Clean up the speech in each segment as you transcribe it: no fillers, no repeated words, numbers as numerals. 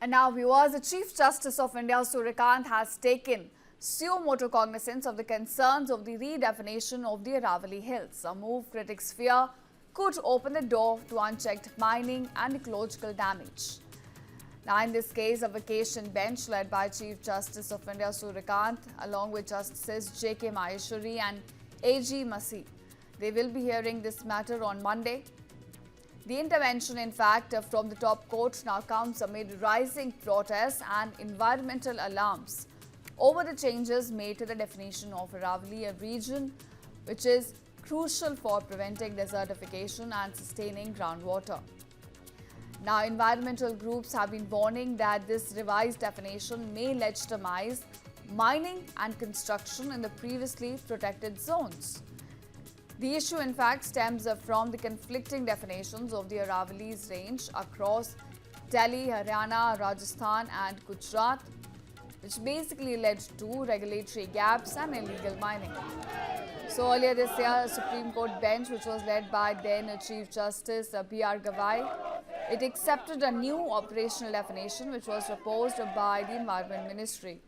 And now, viewers, the Chief Justice of India, Suryakant, has taken suo motu cognizance of the concerns of the redefinition of the Aravalli Hills, a move critics fear could open the door to unchecked mining and ecological damage. Now, in this case, a vacation bench led by Chief Justice of India, Suryakant, along with Justices J.K. Maheshwari and A.G. Masih, they will be hearing this matter on Monday. The intervention, in fact, from the top court now comes amid rising protests and environmental alarms over the changes made to the definition of Aravalli, a region which is crucial for preventing desertification and sustaining groundwater. Now, environmental groups have been warning that this revised definition may legitimize mining and construction in the previously protected zones. The issue, in fact, stems from the conflicting definitions of the Aravalli's range across Delhi, Haryana, Rajasthan and Gujarat, which basically led to regulatory gaps and illegal mining. So earlier this year, a Supreme Court bench, which was led by then Chief Justice B.R. Gavai, it accepted a new operational definition which was proposed by the Environment Ministry.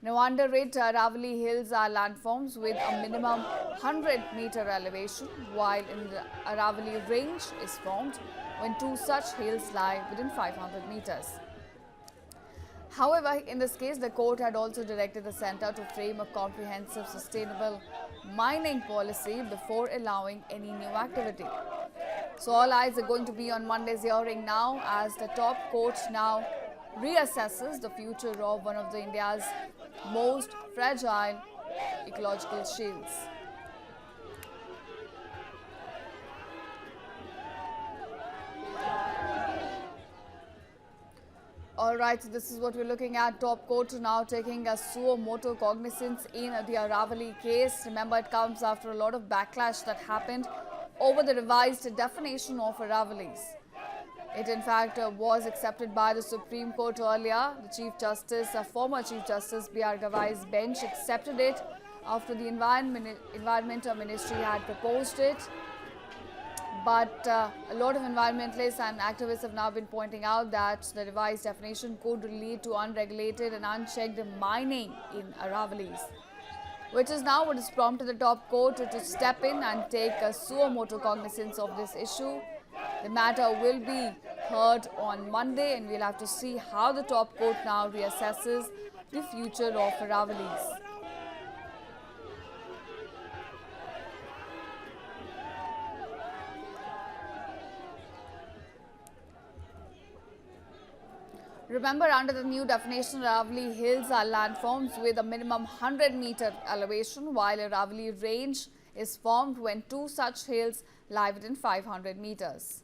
Now, under it, Aravalli Hills are landforms with a minimum 100-meter elevation, while in the Aravalli Range is formed when two such hills lie within 500 meters. However, in this case, the court had also directed the centre to frame a comprehensive sustainable mining policy before allowing any new activity. So all eyes are going to be on Monday's hearing now, as the top court now reassesses the future of one of India's most fragile ecological shields. All right, so this is what we're looking at. Top court now taking a suo motu cognizance in the Aravalli case. Remember, it comes after a lot of backlash that happened over the revised definition of Aravallis. It, in fact, was accepted by the Supreme Court earlier. The Chief Justice, former Chief Justice B.R. Gavai's bench accepted it after the Environmental Ministry had proposed it. But a lot of environmentalists and activists have now been pointing out that the revised definition could lead to unregulated and unchecked mining in Aravallis, which is now what has prompted the top court to step in and take a suo motu cognizance of this issue. The matter will be heard on Monday, and we'll have to see how the top court now reassesses the future of Aravallis. Remember, under the new definition, Aravalli Hills are landforms with a minimum 100-meter elevation, while Aravalli Range is formed when two such hills lie within 500 meters.